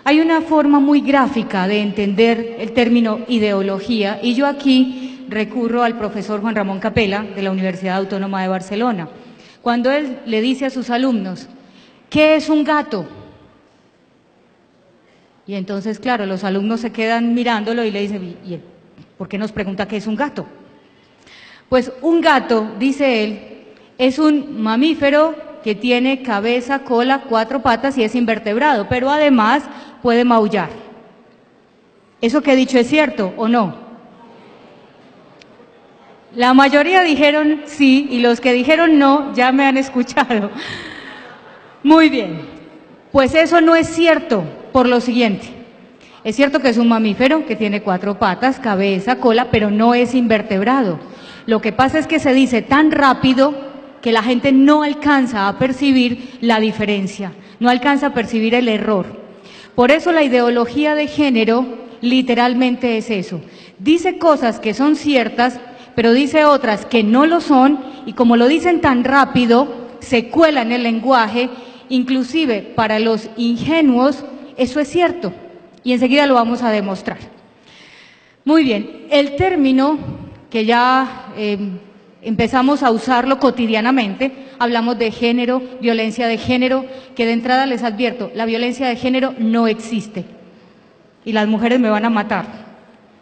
Hay una forma muy gráfica de entender el término ideología y yo aquí recurro al profesor Juan Ramón Capella de la Universidad Autónoma de Barcelona, cuando él le dice a sus alumnos, ¿qué es un gato? Y entonces, claro, los alumnos se quedan mirándolo y le dicen, ¿y él, por qué nos pregunta qué es un gato? Pues un gato, dice él, es un mamífero que tiene cabeza, cola, 4 patas y es invertebrado, pero además puede maullar. ¿Eso que he dicho es cierto o no? La mayoría dijeron sí y los que dijeron no ya me han escuchado. Muy bien, pues eso no es cierto por lo siguiente. Es cierto que es un mamífero que tiene 4 patas, cabeza, cola, pero no es invertebrado. Lo que pasa es que se dice tan rápido que la gente no alcanza a percibir la diferencia, no alcanza a percibir el error. Por eso la ideología de género literalmente es eso. Dice cosas que son ciertas, pero dice otras que no lo son, y como lo dicen tan rápido, se cuela en el lenguaje, inclusive para los ingenuos, eso es cierto, y enseguida lo vamos a demostrar. Muy bien, el término que ya empezamos a usarlo cotidianamente, hablamos de género, violencia de género, que de entrada les advierto, la violencia de género no existe, y las mujeres me van a matar,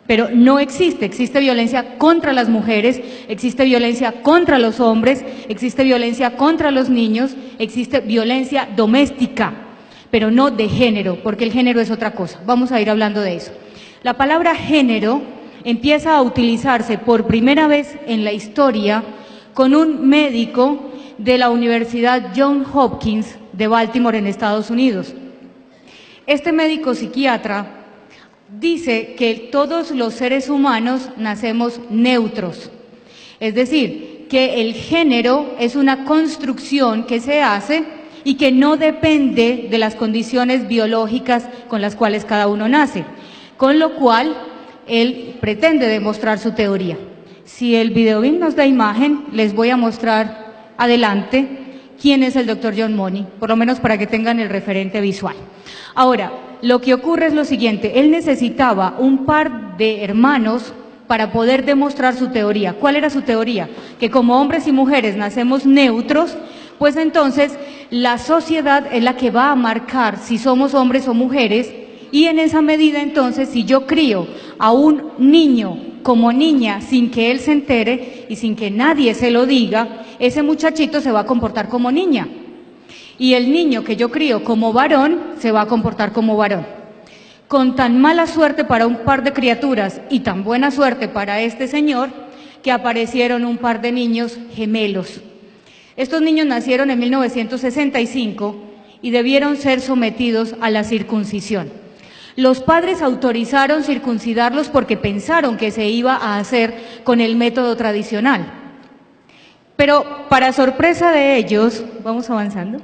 pero no existe, existe violencia contra las mujeres, existe violencia contra los hombres, existe violencia contra los niños, existe violencia doméstica, pero no de género, porque el género es otra cosa, vamos a ir hablando de eso. La palabra género empieza a utilizarse por primera vez en la historia con un médico de la Universidad Johns Hopkins de Baltimore en Estados Unidos. Este médico psiquiatra dice que todos los seres humanos nacemos neutros, es decir, que el género es una construcción que se hace y que no depende de las condiciones biológicas con las cuales cada uno nace, con lo cual él pretende demostrar su teoría. Si el videobim nos da imagen, les voy a mostrar adelante quién es el doctor John Money, por lo menos para que tengan el referente visual. Ahora, lo que ocurre es lo siguiente, él necesitaba un par de hermanos para poder demostrar su teoría. ¿Cuál era su teoría? Que como hombres y mujeres nacemos neutros, pues entonces la sociedad es la que va a marcar si somos hombres o mujeres, y en esa medida entonces si yo crío a un niño como niña sin que él se entere y sin que nadie se lo diga, ese muchachito se va a comportar como niña. Y el niño que yo crío como varón se va a comportar como varón. Con tan mala suerte para un par de criaturas y tan buena suerte para este señor, que aparecieron un par de niños gemelos. Estos niños nacieron en 1965 y debieron ser sometidos a la circuncisión. Los padres autorizaron circuncidarlos porque pensaron que se iba a hacer con el método tradicional. Pero para sorpresa de ellos, vamos avanzando,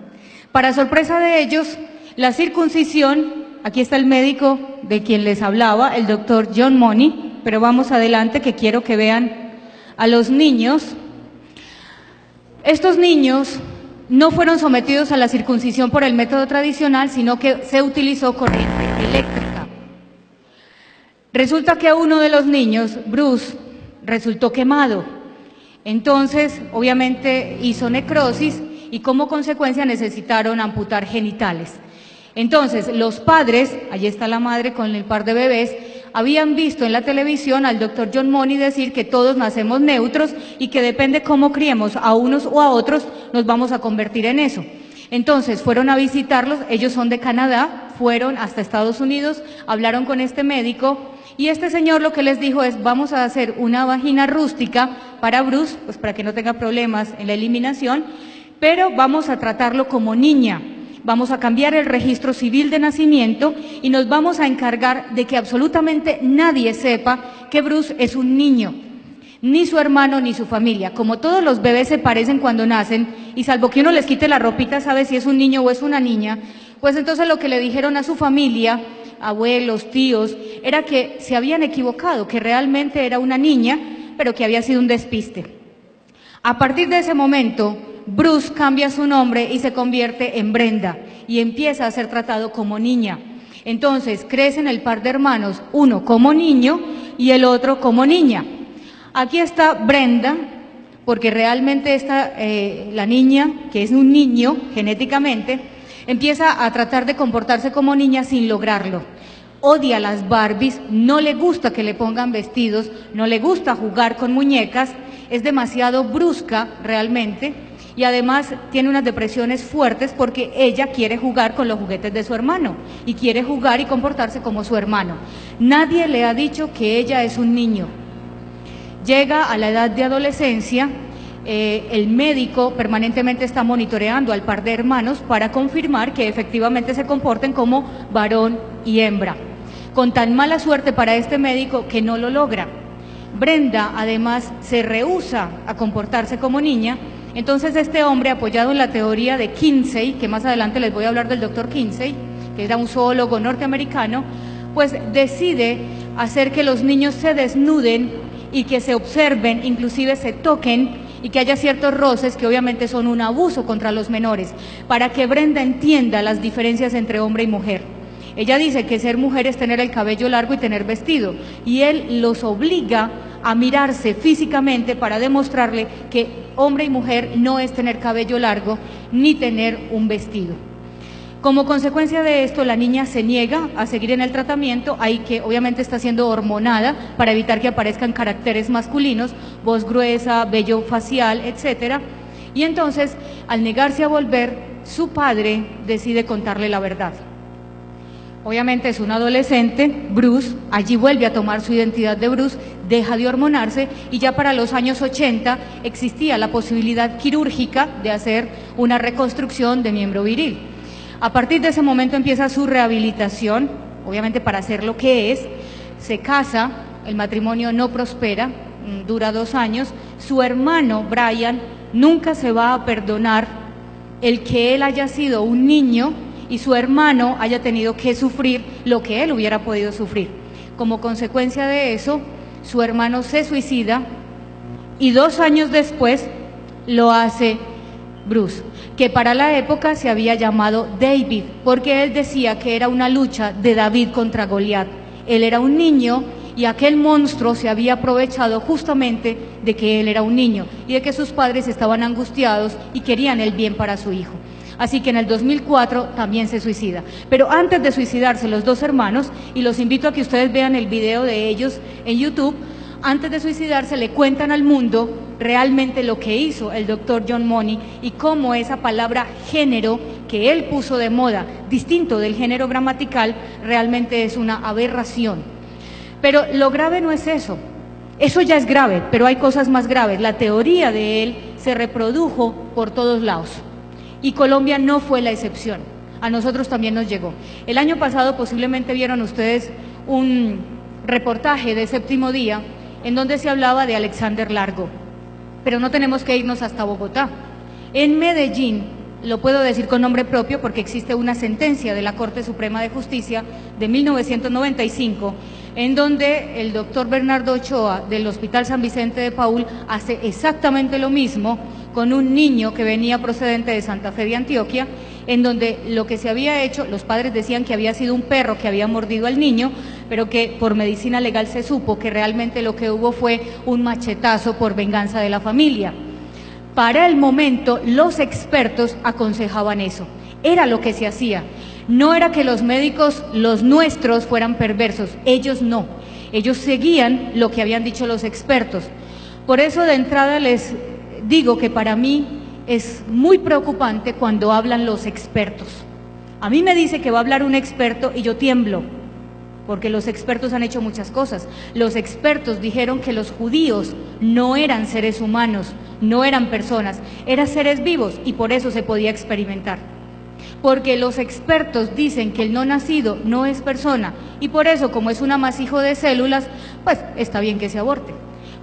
para sorpresa de ellos, la circuncisión, aquí está el médico de quien les hablaba, el doctor John Money, pero vamos adelante que quiero que vean a los niños. Estos niños no fueron sometidos a la circuncisión por el método tradicional, sino que se utilizó corriente eléctrica. Resulta que uno de los niños, Bruce, resultó quemado. Entonces, obviamente, hizo necrosis y como consecuencia necesitaron amputar genitales. Entonces, los padres, allí está la madre con el par de bebés, habían visto en la televisión al doctor John Money decir que todos nacemos neutros y que depende cómo criemos a unos o a otros, nos vamos a convertir en eso. Entonces, fueron a visitarlos, ellos son de Canadá, fueron hasta Estados Unidos, hablaron con este médico y este señor lo que les dijo es, vamos a hacer una vagina rústica para Bruce, pues para que no tenga problemas en la eliminación, pero vamos a tratarlo como niña. Vamos a cambiar el registro civil de nacimiento y nos vamos a encargar de que absolutamente nadie sepa que Bruce es un niño, ni su hermano ni su familia. Como todos los bebés se parecen cuando nacen, y salvo que uno les quite la ropita, sabe si es un niño o es una niña, pues entonces lo que le dijeron a su familia, abuelos, tíos, era que se habían equivocado, que realmente era una niña, pero que había sido un despiste. A partir de ese momento, Bruce cambia su nombre y se convierte en Brenda y empieza a ser tratado como niña. Entonces crecen el par de hermanos, uno como niño y el otro como niña. Aquí está Brenda, porque realmente la niña, que es un niño genéticamente, empieza a tratar de comportarse como niña sin lograrlo. Odia las Barbies, no le gusta que le pongan vestidos, no le gusta jugar con muñecas, es demasiado brusca realmente y además tiene unas depresiones fuertes porque ella quiere jugar con los juguetes de su hermano y quiere jugar y comportarse como su hermano. Nadie le ha dicho que ella es un niño. Llega a la edad de adolescencia, el médico permanentemente está monitoreando al par de hermanos para confirmar que efectivamente se comporten como varón y hembra. Con tan mala suerte para este médico que no lo logra. Brenda además se rehúsa a comportarse como niña, entonces este hombre, apoyado en la teoría de Kinsey, que más adelante les voy a hablar del doctor Kinsey, que era un zoólogo norteamericano, pues decide hacer que los niños se desnuden y que se observen, inclusive se toquen, y que haya ciertos roces que obviamente son un abuso contra los menores, para que Brenda entienda las diferencias entre hombre y mujer. Ella dice que ser mujer es tener el cabello largo y tener vestido, y él los obliga a mirarse físicamente para demostrarle que hombre y mujer no es tener cabello largo ni tener un vestido. Como consecuencia de esto, la niña se niega a seguir en el tratamiento, ahí que obviamente está siendo hormonada para evitar que aparezcan caracteres masculinos, voz gruesa, vello facial, etcétera. Y entonces, al negarse a volver, su padre decide contarle la verdad. Obviamente es un adolescente, Bruce, allí vuelve a tomar su identidad de Bruce, deja de hormonarse y ya para los años 80 existía la posibilidad quirúrgica de hacer una reconstrucción de miembro viril. A partir de ese momento empieza su rehabilitación, obviamente para ser lo que es, se casa, el matrimonio no prospera, dura 2 años, su hermano Brian nunca se va a perdonar el que él haya sido un niño y su hermano haya tenido que sufrir lo que él hubiera podido sufrir. Como consecuencia de eso, su hermano se suicida y 2 años después lo hace Bruce, que para la época se había llamado David, porque él decía que era una lucha de David contra Goliat. Él era un niño y aquel monstruo se había aprovechado justamente de que él era un niño y de que sus padres estaban angustiados y querían el bien para su hijo. Así que en el 2004 también se suicida. Pero antes de suicidarse los 2 hermanos, y los invito a que ustedes vean el video de ellos en YouTube, antes de suicidarse le cuentan al mundo realmente lo que hizo el doctor John Money y cómo esa palabra género que él puso de moda, distinto del género gramatical, realmente es una aberración. Pero lo grave no es eso. Eso ya es grave, pero hay cosas más graves. La teoría de él se reprodujo por todos lados. Y Colombia no fue la excepción, a nosotros también nos llegó. El año pasado posiblemente vieron ustedes un reportaje de Séptimo Día en donde se hablaba de Alexander Largo, pero no tenemos que irnos hasta Bogotá. En Medellín, lo puedo decir con nombre propio porque existe una sentencia de la Corte Suprema de Justicia de 1995, en donde el doctor Bernardo Ochoa del Hospital San Vicente de Paúl hace exactamente lo mismo con un niño que venía procedente de Santa Fe de Antioquia, en donde lo que se había hecho, los padres decían que había sido un perro que había mordido al niño, pero que por medicina legal se supo que realmente lo que hubo fue un machetazo por venganza de la familia. Para el momento, los expertos aconsejaban eso, era lo que se hacía. No era que los médicos, los nuestros, fueran perversos, ellos no, ellos seguían lo que habían dicho los expertos. Por eso de entrada les digo que para mí es muy preocupante cuando hablan los expertos. A mí me dice que va a hablar un experto y yo tiemblo, porque los expertos han hecho muchas cosas. Los expertos dijeron que los judíos no eran seres humanos, no eran personas, eran seres vivos y por eso se podía experimentar. Porque los expertos dicen que el no nacido no es persona y por eso, como es un amasijo de células, pues está bien que se aborte.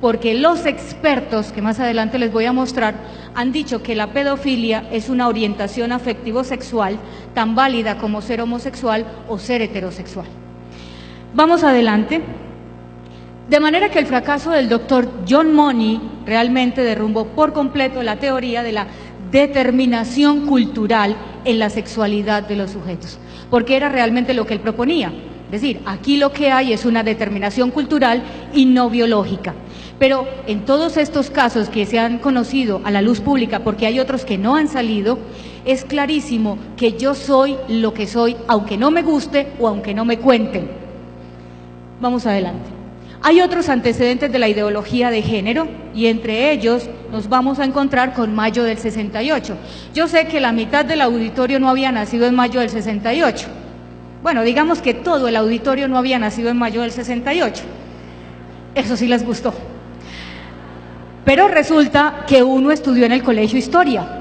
Porque los expertos, que más adelante les voy a mostrar, han dicho que la pedofilia es una orientación afectivo-sexual tan válida como ser homosexual o ser heterosexual. Vamos adelante. De manera que el fracaso del doctor John Money realmente derrumbó por completo la teoría de la determinación cultural en la sexualidad de los sujetos. porque era realmente lo que él proponía. Es decir, aquí lo que hay es una determinación cultural y no biológica. Pero en todos estos casos que se han conocido a la luz pública, porque hay otros que no han salido, es clarísimo que yo soy lo que soy, aunque no me guste o aunque no me cuenten. Vamos adelante. Hay otros antecedentes de la ideología de género y entre ellos nos vamos a encontrar con mayo del 68. Yo sé que la mitad del auditorio no había nacido en mayo del 68. Bueno, digamos que todo el auditorio no había nacido en mayo del 68. Eso sí les gustó. Pero resulta que uno estudió en el colegio Historia.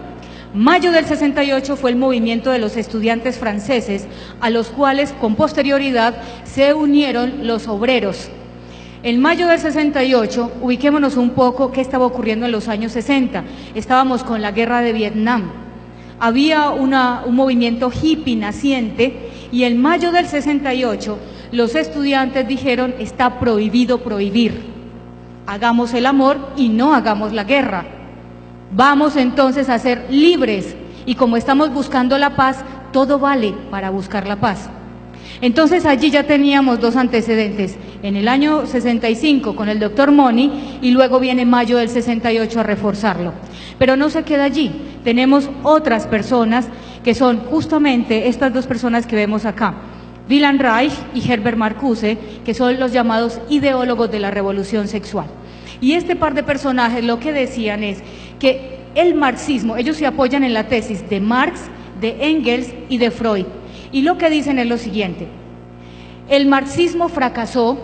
Mayo del 68 fue el movimiento de los estudiantes franceses, a los cuales con posterioridad se unieron los obreros. En mayo del 68, ubiquémonos un poco qué estaba ocurriendo en los años 60. Estábamos con la guerra de Vietnam. Había un movimiento hippie naciente y en mayo del 68 los estudiantes dijeron: está prohibido prohibir. Hagamos el amor y no hagamos la guerra. Vamos entonces a ser libres y como estamos buscando la paz, todo vale para buscar la paz. Entonces allí ya teníamos dos antecedentes, en el año 65 con el doctor Moni y luego viene mayo del 68 a reforzarlo. Pero no se queda allí, tenemos otras personas que son justamente estas dos personas que vemos acá, Wilhelm Reich y Herbert Marcuse, que son los llamados ideólogos de la revolución sexual. Y este par de personajes lo que decían es que el marxismo, ellos se apoyan en la tesis de Marx, de Engels y de Freud. Y lo que dicen es lo siguiente: el marxismo fracasó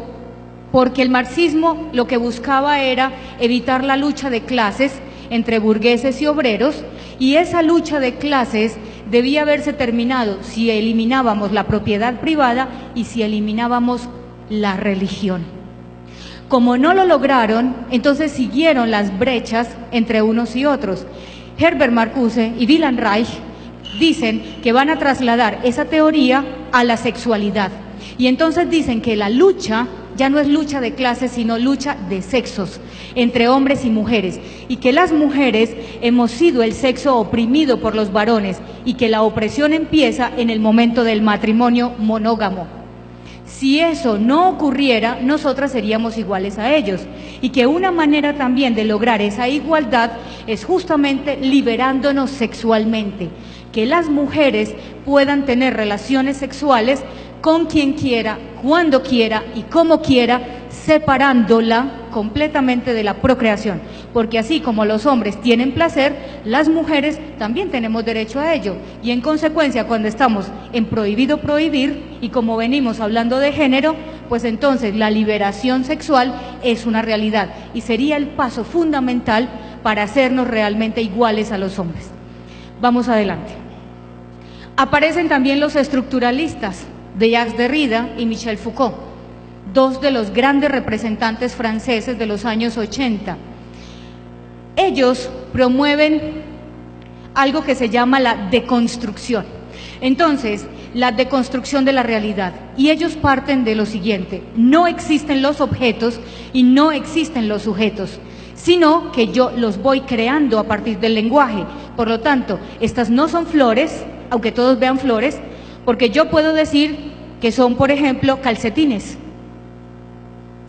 porque el marxismo lo que buscaba era evitar la lucha de clases entre burgueses y obreros, y esa lucha de clases debía haberse terminado si eliminábamos la propiedad privada y si eliminábamos la religión. Como no lo lograron, entonces siguieron las brechas entre unos y otros. Herbert Marcuse y Wilhelm Reich dicen que van a trasladar esa teoría a la sexualidad. Y entonces dicen que la lucha ya no es lucha de clases, sino lucha de sexos, entre hombres y mujeres. Y que las mujeres hemos sido el sexo oprimido por los varones y que la opresión empieza en el momento del matrimonio monógamo. Si eso no ocurriera, nosotras seríamos iguales a ellos. Y que una manera también de lograr esa igualdad es justamente liberándonos sexualmente. Que las mujeres puedan tener relaciones sexuales con quien quiera, cuando quiera y como quiera, separándola completamente de la procreación. Porque así como los hombres tienen placer, las mujeres también tenemos derecho a ello. Y en consecuencia, cuando estamos en prohibido prohibir, y como venimos hablando de género, pues entonces la liberación sexual es una realidad y sería el paso fundamental para hacernos realmente iguales a los hombres. Vamos adelante. Aparecen también los estructuralistas de Jacques Derrida y Michel Foucault, dos de los grandes representantes franceses de los años 80. Ellos promueven algo que se llama la deconstrucción. Entonces, la deconstrucción de la realidad. Y ellos parten de lo siguiente: no existen los objetos y no existen los sujetos, sino que yo los voy creando a partir del lenguaje. Por lo tanto, estas no son flores, aunque todos vean flores, porque yo puedo decir que son, por ejemplo, calcetines.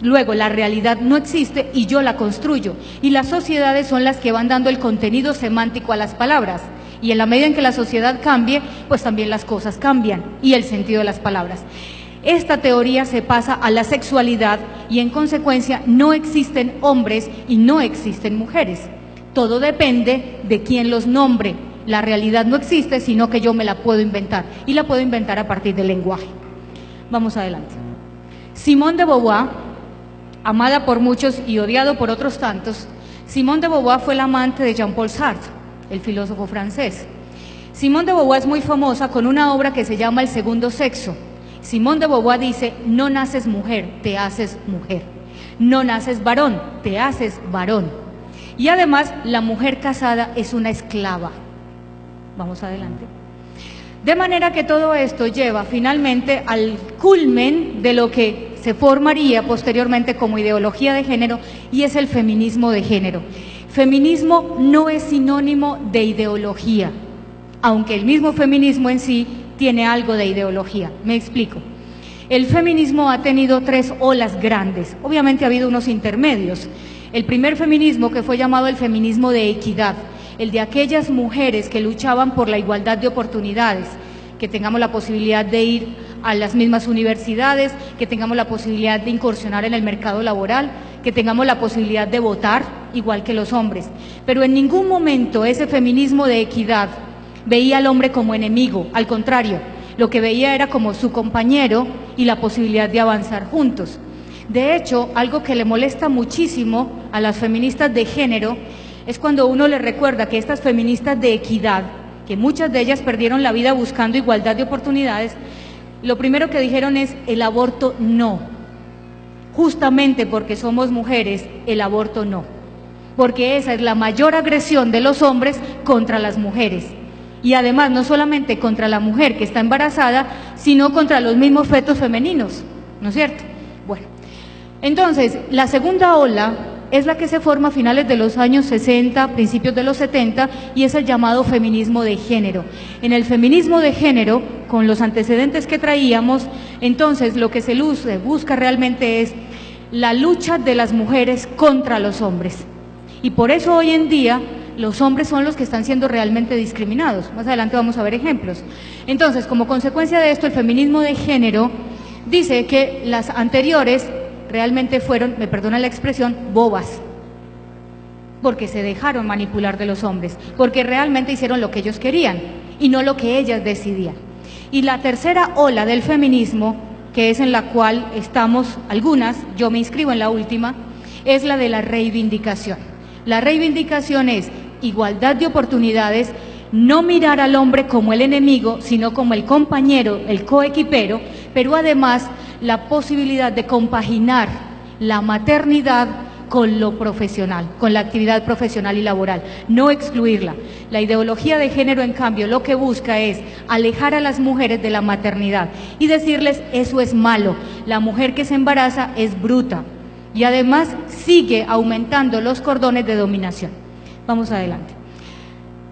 Luego, la realidad no existe y yo la construyo. Y las sociedades son las que van dando el contenido semántico a las palabras. Y en la medida en que la sociedad cambie, pues también las cosas cambian y el sentido de las palabras. Esta teoría se pasa a la sexualidad y en consecuencia no existen hombres y no existen mujeres. Todo depende de quién los nombre. La realidad no existe, sino que yo me la puedo inventar y la puedo inventar a partir del lenguaje. Vamos adelante. Simone de Beauvoir, amada por muchos y odiado por otros tantos, Simone de Beauvoir fue la amante de Jean-Paul Sartre, el filósofo francés. Simone de Beauvoir es muy famosa con una obra que se llama El segundo sexo. Simone de Beauvoir dice: no naces mujer, te haces mujer. No naces varón, te haces varón. Y además, la mujer casada es una esclava. Vamos adelante. De manera que todo esto lleva finalmente al culmen de lo que se formaría posteriormente como ideología de género, y es el feminismo de género. Feminismo no es sinónimo de ideología, aunque el mismo feminismo en sí tiene algo de ideología. Me explico. El feminismo ha tenido 3 olas grandes, obviamente ha habido unos intermedios. El primer feminismo, que fue llamado el feminismo de equidad, el de aquellas mujeres que luchaban por la igualdad de oportunidades, que tengamos la posibilidad de ir a las mismas universidades, que tengamos la posibilidad de incursionar en el mercado laboral, que tengamos la posibilidad de votar igual que los hombres. Pero en ningún momento ese feminismo de equidad veía al hombre como enemigo, al contrario, lo que veía era como su compañero y la posibilidad de avanzar juntos. De hecho, algo que le molesta muchísimo a las feministas de género es cuando uno les recuerda que estas feministas de equidad, que muchas de ellas perdieron la vida buscando igualdad de oportunidades, lo primero que dijeron es el aborto no. Justamente porque somos mujeres, el aborto no. Porque esa es la mayor agresión de los hombres contra las mujeres. Y además no solamente contra la mujer que está embarazada, sino contra los mismos fetos femeninos, ¿no es cierto? Bueno, entonces la segunda ola es la que se forma a finales de los años 60, principios de los 70, y es el llamado feminismo de género. En el feminismo de género, con los antecedentes que traíamos, entonces lo que se busca realmente es la lucha de las mujeres contra los hombres. Y por eso hoy en día los hombres son los que están siendo realmente discriminados. Más adelante vamos a ver ejemplos. Entonces, como consecuencia de esto, el feminismo de género dice que las anteriores realmente fueron, me perdonan la expresión, bobas, porque se dejaron manipular de los hombres, porque realmente hicieron lo que ellos querían y no lo que ellas decidían. Y la tercera ola del feminismo, que es en la cual estamos algunas, yo me inscribo en la última, es la de la reivindicación. La reivindicación es igualdad de oportunidades, no mirar al hombre como el enemigo, sino como el compañero, el coequipero, pero además la posibilidad de compaginar la maternidad con lo profesional, con la actividad profesional y laboral, no excluirla. La ideología de género, en cambio, lo que busca es alejar a las mujeres de la maternidad y decirles eso es malo, la mujer que se embaraza es bruta y además sigue aumentando los cordones de dominación. Vamos adelante.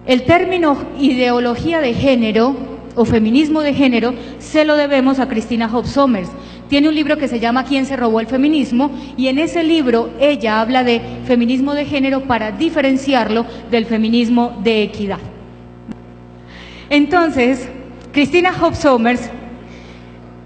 El término ideología de género o feminismo de género se lo debemos a Christina Hobbs Sommers. Tiene un libro que se llama ¿Quién se robó el feminismo? Y en ese libro ella habla de feminismo de género para diferenciarlo del feminismo de equidad. Entonces, Christina Hobbs Sommers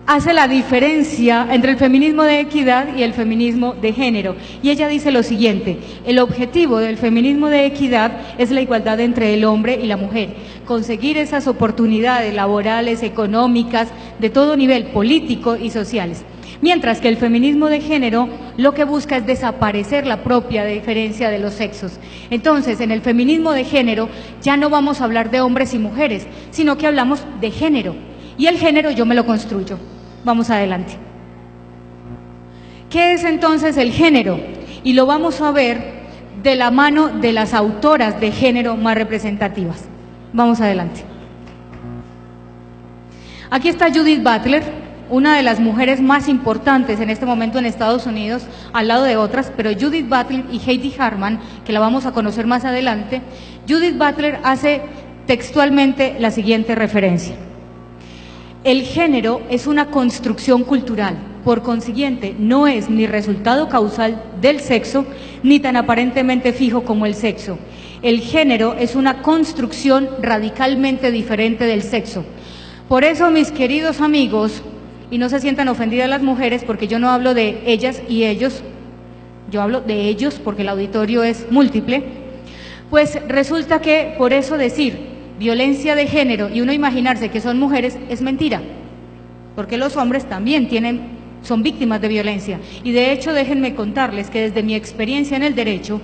hace la diferencia entre el feminismo de equidad y el feminismo de género. Y ella dice lo siguiente: el objetivo del feminismo de equidad es la igualdad entre el hombre y la mujer, conseguir esas oportunidades laborales, económicas, de todo nivel, político y sociales. Mientras que el feminismo de género lo que busca es desaparecer la propia diferencia de los sexos. Entonces, en el feminismo de género ya no vamos a hablar de hombres y mujeres, sino que hablamos de género. Y el género yo me lo construyo. Vamos adelante. ¿Qué es entonces el género? Y lo vamos a ver de la mano de las autoras de género más representativas. Vamos adelante. Aquí está Judith Butler, una de las mujeres más importantes en este momento en Estados Unidos, al lado de otras, pero Judith Butler y Heidi Harman, que la vamos a conocer más adelante. Judith Butler hace textualmente la siguiente referencia: el género es una construcción cultural, por consiguiente no es ni resultado causal del sexo, ni tan aparentemente fijo como el sexo. El género es una construcción radicalmente diferente del sexo. Por eso, mis queridos amigos, y no se sientan ofendidas las mujeres, porque yo no hablo de ellas y ellos, yo hablo de ellos porque el auditorio es múltiple, pues resulta que por eso decir violencia de género y uno imaginarse que son mujeres es mentira, porque los hombres también son víctimas de violencia. Y de hecho, déjenme contarles que desde mi experiencia en el derecho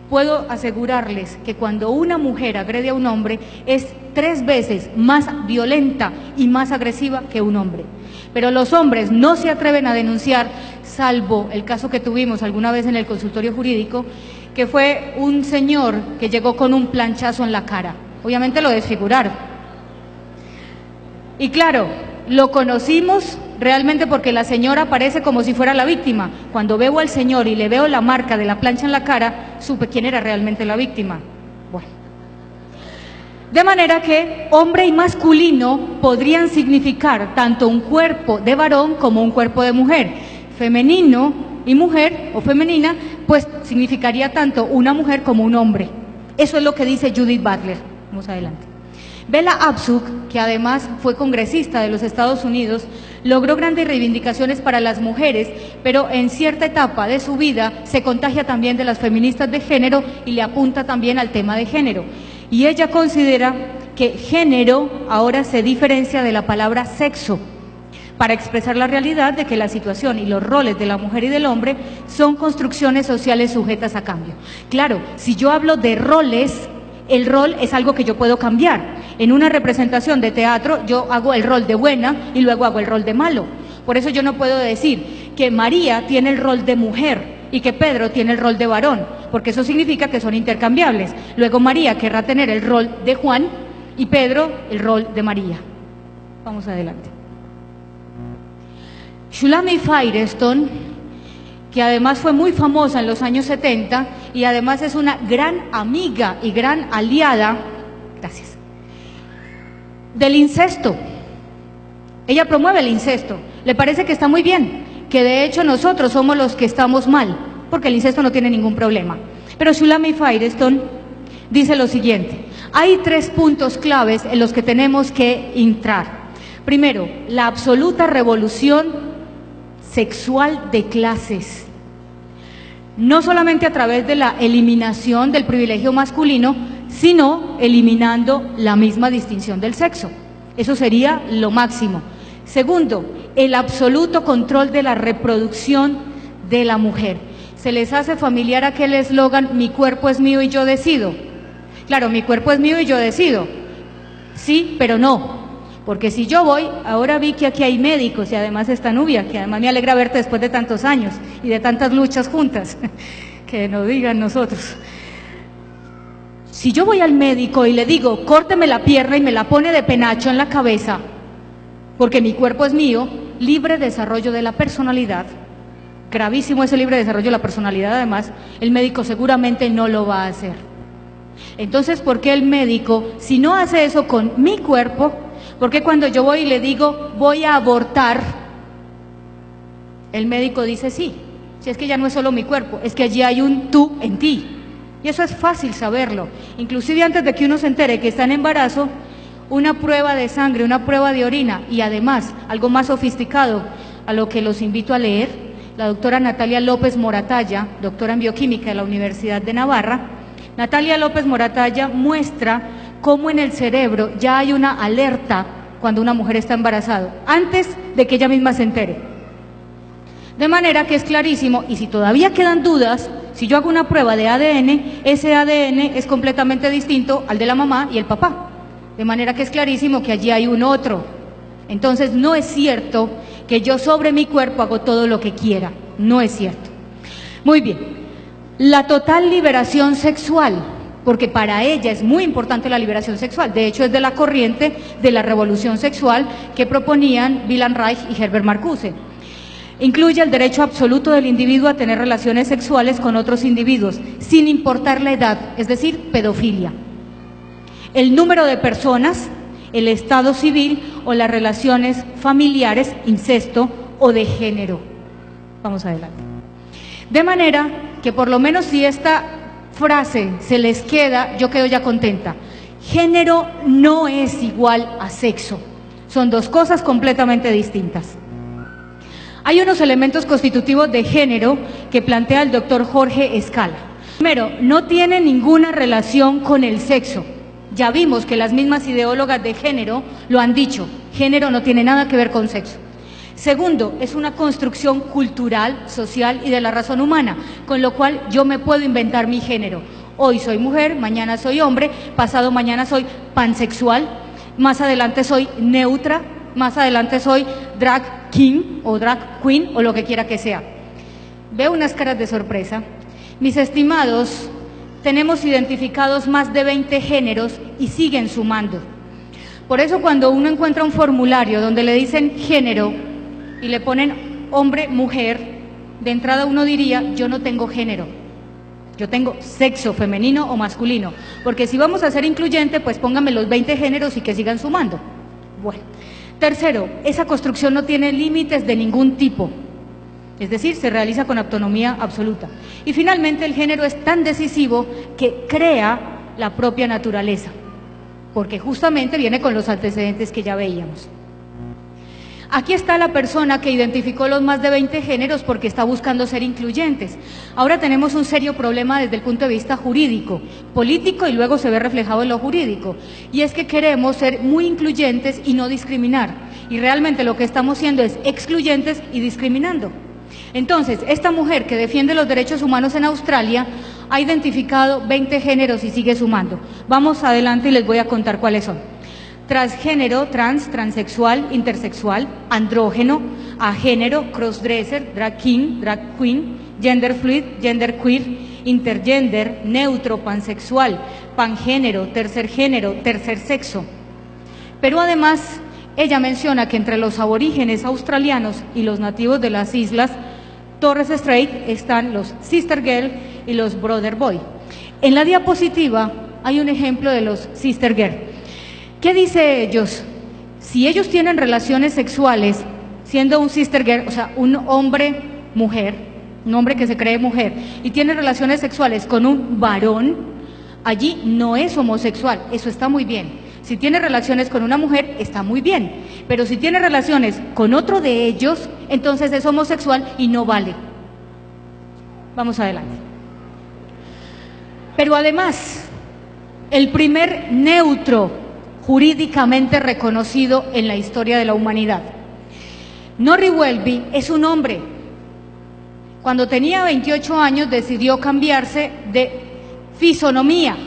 puedo asegurarles que cuando una mujer agrede a un hombre es 3 veces más violenta y más agresiva que un hombre. Pero los hombres no se atreven a denunciar, salvo el caso que tuvimos alguna vez en el consultorio jurídico, que fue un señor que llegó con un planchazo en la cara. Obviamente lo desfiguraron. Y claro, lo conocimos realmente porque la señora parece como si fuera la víctima. Cuando veo al señor y le veo la marca de la plancha en la cara, supe quién era realmente la víctima. Bueno. De manera que hombre y masculino podrían significar tanto un cuerpo de varón como un cuerpo de mujer. Femenino y mujer o femenina, pues significaría tanto una mujer como un hombre. Eso es lo que dice Judith Butler. Vamos adelante. Bella Abzug, que además fue congresista de los Estados Unidos, logró grandes reivindicaciones para las mujeres, pero en cierta etapa de su vida se contagia también de las feministas de género y le apunta también al tema de género. Y ella considera que género ahora se diferencia de la palabra sexo, para expresar la realidad de que la situación y los roles de la mujer y del hombre son construcciones sociales sujetas a cambio. Claro, si yo hablo de roles, el rol es algo que yo puedo cambiar. En una representación de teatro yo hago el rol de buena y luego hago el rol de malo. Por eso yo no puedo decir que María tiene el rol de mujer y que Pedro tiene el rol de varón, porque eso significa que son intercambiables. Luego María querrá tener el rol de Juan y Pedro el rol de María. Vamos adelante. Shulamit Firestone, que además fue muy famosa en los años 70 y además es una gran amiga y gran aliada, gracias, del incesto. Ella promueve el incesto, le parece que está muy bien, que de hecho nosotros somos los que estamos mal, porque el incesto no tiene ningún problema. Pero Shulamit Firestone dice lo siguiente: hay 3 puntos claves en los que tenemos que entrar. Primero, la absoluta revolución sexual de clases, no solamente a través de la eliminación del privilegio masculino, sino eliminando la misma distinción del sexo. Eso sería lo máximo. Segundo, el absoluto control de la reproducción de la mujer. ¿Se les hace familiar aquel eslogan, mi cuerpo es mío y yo decido? Claro, mi cuerpo es mío y yo decido. Sí, pero no. Porque si yo voy, ahora vi que aquí hay médicos y además está Nubia, que además me alegra verte después de tantos años y de tantas luchas juntas, que nos digan nosotros. Si yo voy al médico y le digo, córteme la pierna y me la pone de penacho en la cabeza, porque mi cuerpo es mío, libre desarrollo de la personalidad, gravísimo ese libre desarrollo de la personalidad además, el médico seguramente no lo va a hacer. Entonces, ¿por qué el médico, si no hace eso con mi cuerpo, por qué cuando yo voy y le digo, voy a abortar, el médico dice sí? Si es que ya no es solo mi cuerpo, es que allí hay un tú en ti. Y eso es fácil saberlo. Inclusive antes de que uno se entere que está en embarazo, una prueba de sangre, una prueba de orina y además algo más sofisticado, a lo que los invito a leer, la doctora Natalia López Moratalla, doctora en bioquímica de la Universidad de Navarra. Natalia López Moratalla muestra cómo en el cerebro ya hay una alerta cuando una mujer está embarazada, antes de que ella misma se entere. De manera que es clarísimo, y si todavía quedan dudas, si yo hago una prueba de ADN, ese ADN es completamente distinto al de la mamá y el papá. De manera que es clarísimo que allí hay un otro. Entonces no es cierto que yo sobre mi cuerpo hago todo lo que quiera, no es cierto. Muy bien, la total liberación sexual, porque para ella es muy importante la liberación sexual, de hecho es de la corriente de la revolución sexual que proponían Wilhelm Reich y Herbert Marcuse. Incluye el derecho absoluto del individuo a tener relaciones sexuales con otros individuos, sin importar la edad, es decir, pedofilia, el número de personas, el estado civil o las relaciones familiares, incesto o de género. Vamos adelante. De manera que por lo menos si esta frase se les queda, yo quedo ya contenta. Género no es igual a sexo, son 2 cosas completamente distintas. Hay unos elementos constitutivos de género que plantea el doctor Jorge Escala. Primero, no tiene ninguna relación con el sexo. Ya vimos que las mismas ideólogas de género lo han dicho, género no tiene nada que ver con sexo. Segundo, es una construcción cultural, social y de la razón humana, con lo cual yo me puedo inventar mi género. Hoy soy mujer, mañana soy hombre, pasado mañana soy pansexual, más adelante soy neutra, más adelante soy drag king o drag queen o lo que quiera que sea. Veo unas caras de sorpresa. Mis estimados, tenemos identificados más de 20 géneros y siguen sumando. Por eso cuando uno encuentra un formulario donde le dicen género y le ponen hombre, mujer, de entrada uno diría, yo no tengo género. Yo tengo sexo femenino o masculino, porque si vamos a ser incluyente, pues pónganme los 20 géneros y que sigan sumando. Bueno, tercero, esa construcción no tiene límites de ningún tipo, es decir, se realiza con autonomía absoluta. Y finalmente, el género es tan decisivo que crea la propia naturaleza, porque justamente viene con los antecedentes que ya veíamos. Aquí está la persona que identificó los más de 20 géneros porque está buscando ser incluyentes. Ahora tenemos un serio problema desde el punto de vista jurídico, político y luego se ve reflejado en lo jurídico. Y es que queremos ser muy incluyentes y no discriminar. Y realmente lo que estamos siendo es excluyentes y discriminando. Entonces, esta mujer que defiende los derechos humanos en Australia ha identificado 20 géneros y sigue sumando. Vamos adelante y les voy a contar cuáles son. Transgénero, transexual, intersexual, andrógeno, agénero, crossdresser, drag king, drag queen, gender fluid, gender queer, intergender, neutro, pansexual, pangénero, tercer sexo. Pero además, ella menciona que entre los aborígenes australianos y los nativos de las islas Torres Strait están los sister girl y los brother boy. En la diapositiva hay un ejemplo de los sister girl. ¿Qué dice ellos? Si ellos tienen relaciones sexuales, siendo un sister girl, o sea, un hombre-mujer, un hombre que se cree mujer, y tiene relaciones sexuales con un varón, allí no es homosexual, eso está muy bien. Si tiene relaciones con una mujer, está muy bien, pero si tiene relaciones con otro de ellos, entonces es homosexual y no vale. Vamos adelante. Pero además, el primer neutro jurídicamente reconocido en la historia de la humanidad. Norrie Welby es un hombre. Cuando tenía 28 años decidió cambiarse de fisonomía.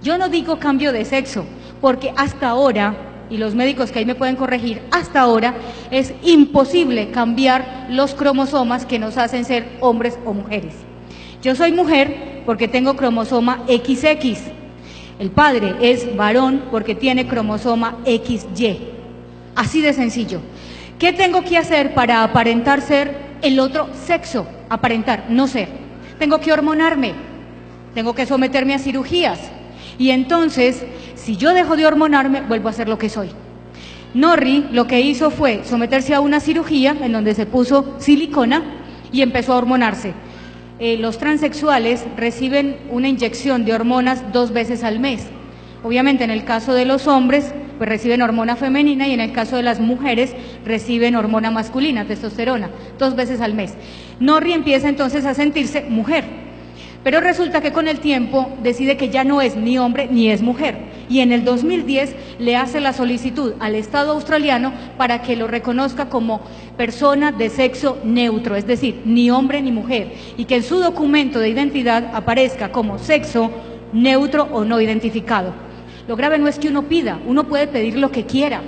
Yo no digo cambio de sexo, porque hasta ahora, y los médicos que ahí me pueden corregir, hasta ahora es imposible cambiar los cromosomas que nos hacen ser hombres o mujeres. Yo soy mujer porque tengo cromosoma XX. El padre es varón porque tiene cromosoma XY. Así de sencillo. ¿Qué tengo que hacer para aparentar ser el otro sexo? Aparentar, no ser. Tengo que hormonarme, tengo que someterme a cirugías. Y entonces, si yo dejo de hormonarme, vuelvo a ser lo que soy. Norrie lo que hizo fue someterse a una cirugía en donde se puso silicona y empezó a hormonarse. Los transexuales reciben una inyección de hormonas 2 veces al mes. Obviamente en el caso de los hombres, pues reciben hormona femenina y en el caso de las mujeres reciben hormona masculina, testosterona, 2 veces al mes. Norrie empieza entonces a sentirse mujer, pero resulta que con el tiempo decide que ya no es ni hombre ni es mujer y en el 2010 le hace la solicitud al Estado australiano para que lo reconozca como persona de sexo neutro, es decir, ni hombre ni mujer, y que en su documento de identidad aparezca como sexo neutro o no identificado. Lo grave no es que uno pida, uno puede pedir lo que quiera,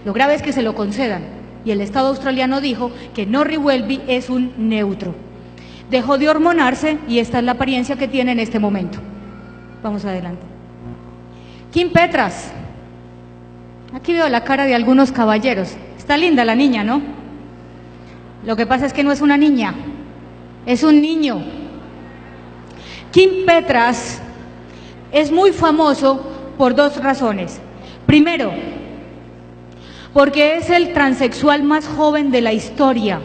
lo grave es que se lo concedan, y el Estado australiano dijo que Norrie Welby es un neutro. Dejó de hormonarse y esta es la apariencia que tiene en este momento. Vamos adelante. Kim Petras. Aquí veo la cara de algunos caballeros. Está linda la niña, ¿no? Lo que pasa es que no es una niña, es un niño. Kim Petras es muy famoso por 2 razones. Primero, porque es el transexual más joven de la historia.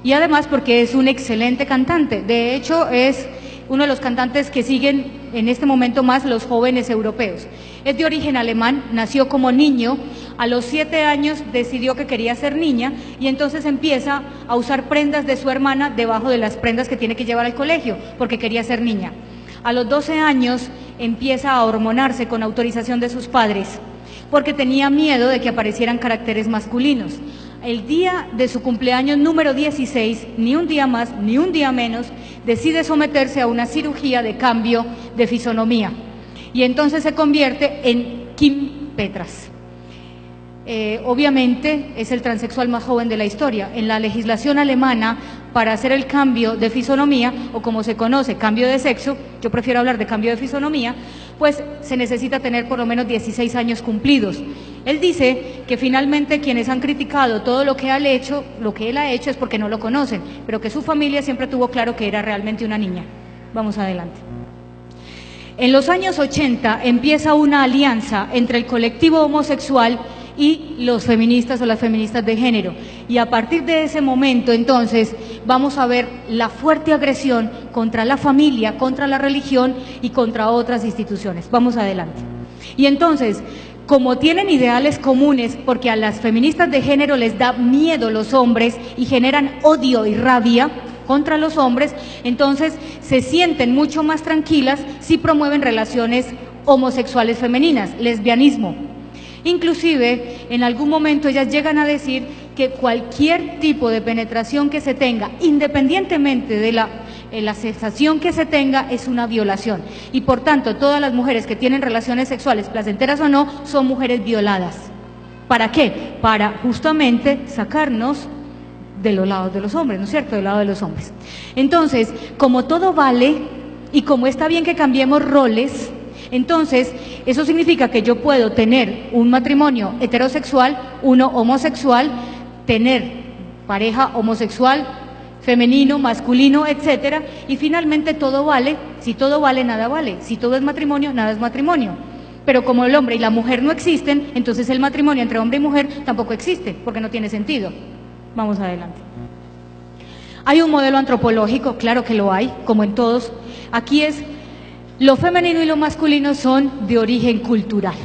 Y además porque es un excelente cantante. De hecho, es uno de los cantantes que siguen en este momento más los jóvenes europeos. Es de origen alemán, nació como niño, a los 7 años decidió que quería ser niña y entonces empieza a usar prendas de su hermana debajo de las prendas que tiene que llevar al colegio, porque quería ser niña. A los 12 años empieza a hormonarse con autorización de sus padres, porque tenía miedo de que aparecieran caracteres masculinos. El día de su cumpleaños número 16, ni un día más ni un día menos, decide someterse a una cirugía de cambio de fisonomía y entonces se convierte en Kim Petras. Obviamente es el transexual más joven de la historia. En la legislación alemana, para hacer el cambio de fisonomía, o como se conoce, cambio de sexo, yo prefiero hablar de cambio de fisonomía, pues se necesita tener por lo menos 16 años cumplidos. Él dice que finalmente quienes han criticado todo lo que él ha hecho es porque no lo conocen, pero que su familia siempre tuvo claro que era realmente una niña. Vamos adelante. En los años 80 empieza una alianza entre el colectivo homosexual y los feministas o las feministas de género. Y a partir de ese momento, entonces, vamos a ver la fuerte agresión contra la familia, contra la religión y contra otras instituciones. Vamos adelante. Y entonces, como tienen ideales comunes, porque a las feministas de género les da miedo los hombres y generan odio y rabia contra los hombres, entonces se sienten mucho más tranquilas si promueven relaciones homosexuales femeninas, lesbianismo. Inclusive, en algún momento ellas llegan a decir que cualquier tipo de penetración que se tenga, independientemente de la sensación que se tenga, es una violación. Y por tanto, todas las mujeres que tienen relaciones sexuales, placenteras o no, son mujeres violadas. ¿Para qué? Para justamente sacarnos de los lados de los hombres, ¿no es cierto?, del lado de los hombres. Entonces, como todo vale y como está bien que cambiemos roles, entonces eso significa que yo puedo tener un matrimonio heterosexual, uno homosexual, tener pareja homosexual, femenino, masculino, etcétera, y finalmente todo vale. Si todo vale, nada vale. Si todo es matrimonio, nada es matrimonio. Pero como el hombre y la mujer no existen, entonces el matrimonio entre hombre y mujer tampoco existe, porque no tiene sentido. Vamos adelante. ¿Hay un modelo antropológico? Claro que lo hay, como en todos. Aquí es, lo femenino y lo masculino son de origen cultural.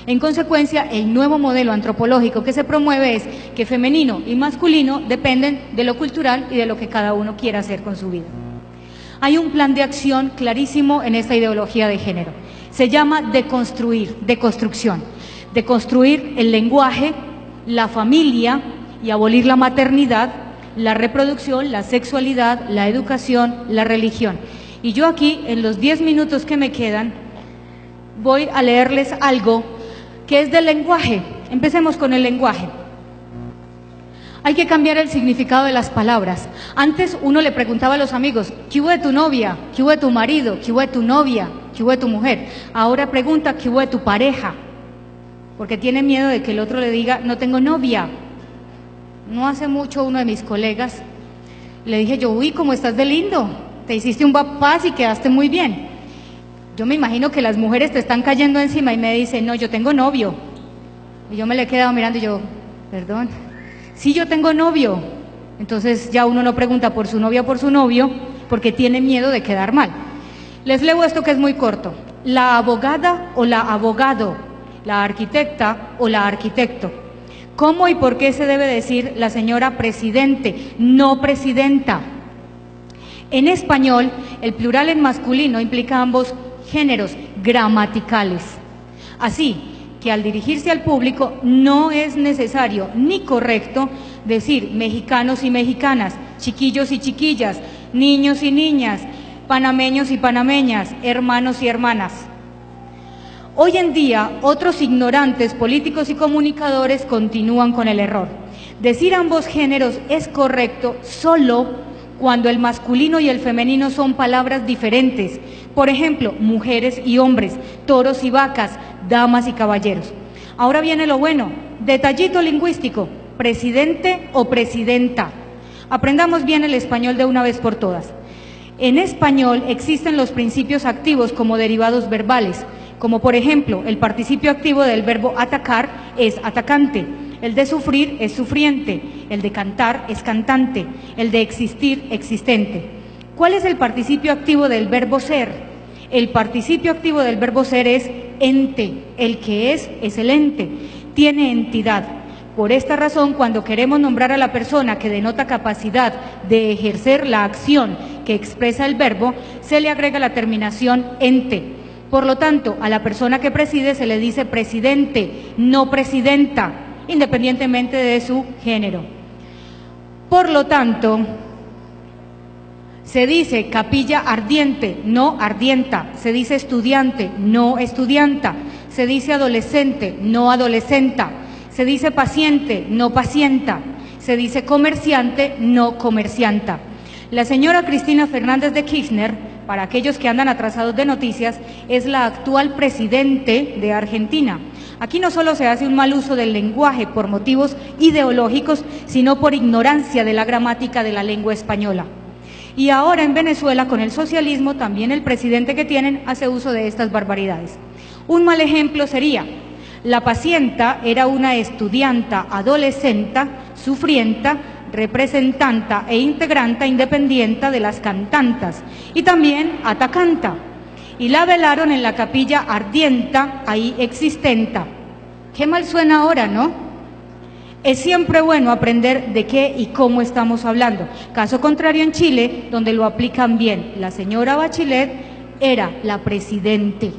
En consecuencia, el nuevo modelo antropológico que se promueve es que femenino y masculino dependen de lo cultural y de lo que cada uno quiera hacer con su vida. Hay un plan de acción clarísimo en esta ideología de género. Se llama deconstrucción. Deconstruir el lenguaje, la familia y abolir la maternidad, la reproducción, la sexualidad, la educación, la religión. Y yo aquí, en los 10 minutos que me quedan, voy a leerles algo que es del lenguaje. Empecemos con el lenguaje. Hay que cambiar el significado de las palabras. Antes uno le preguntaba a los amigos, ¿qué hubo de tu novia? ¿Qué hubo de tu marido? ¿Qué hubo de tu novia? ¿Qué hubo de tu mujer? Ahora pregunta, ¿qué hubo de tu pareja? Porque tiene miedo de que el otro le diga, no tengo novia. No hace mucho uno de mis colegas, le dije yo, uy, ¿cómo estás de lindo? Te hiciste un bypass y quedaste muy bien. Yo me imagino que las mujeres te están cayendo encima y me dicen, no, yo tengo novio. Y yo me le he quedado mirando y yo, perdón, sí, yo tengo novio. Entonces ya uno no pregunta por su novia o por su novio porque tiene miedo de quedar mal. Les leo esto que es muy corto. La abogada o la abogado, la arquitecta o la arquitecto. ¿Cómo y por qué se debe decir la señora presidente, no presidenta? En español, el plural en masculino implica ambos géneros gramaticales. Así que al dirigirse al público no es necesario ni correcto decir mexicanos y mexicanas, chiquillos y chiquillas, niños y niñas, panameños y panameñas, hermanos y hermanas. Hoy en día, otros ignorantes políticos y comunicadores continúan con el error. Decir ambos géneros es correcto solo cuando el masculino y el femenino son palabras diferentes. Por ejemplo, mujeres y hombres, toros y vacas, damas y caballeros. Ahora viene lo bueno, detallito lingüístico, presidente o presidenta. Aprendamos bien el español de una vez por todas. En español existen los principios activos como derivados verbales, como por ejemplo, el participio activo del verbo atacar es atacante, el de sufrir es sufriente, el de cantar es cantante, el de existir, existente. ¿Cuál es el participio activo del verbo ser? El participio activo del verbo ser es ente, el que es el ente, tiene entidad. Por esta razón, cuando queremos nombrar a la persona que denota capacidad de ejercer la acción que expresa el verbo, se le agrega la terminación ente. Por lo tanto, a la persona que preside se le dice presidente, no presidenta, independientemente de su género. Por lo tanto, se dice capilla ardiente, no ardienta, se dice estudiante, no estudianta, se dice adolescente, no adolescenta, se dice paciente, no pacienta, se dice comerciante, no comercianta. La señora Cristina Fernández de Kirchner, para aquellos que andan atrasados de noticias, es la actual presidente de Argentina. Aquí no solo se hace un mal uso del lenguaje por motivos ideológicos, sino por ignorancia de la gramática de la lengua española. Y ahora en Venezuela, con el socialismo, también el presidente que tienen hace uso de estas barbaridades. Un mal ejemplo sería: la pacienta era una estudianta adolescenta, sufrienta, representanta e integranta independiente de las cantantas, y también atacanta, y la velaron en la capilla ardienta, ahí existenta. Qué mal suena ahora, ¿no? Es siempre bueno aprender de qué y cómo estamos hablando. Caso contrario en Chile, donde lo aplican bien. La señora Bachelet era la presidente.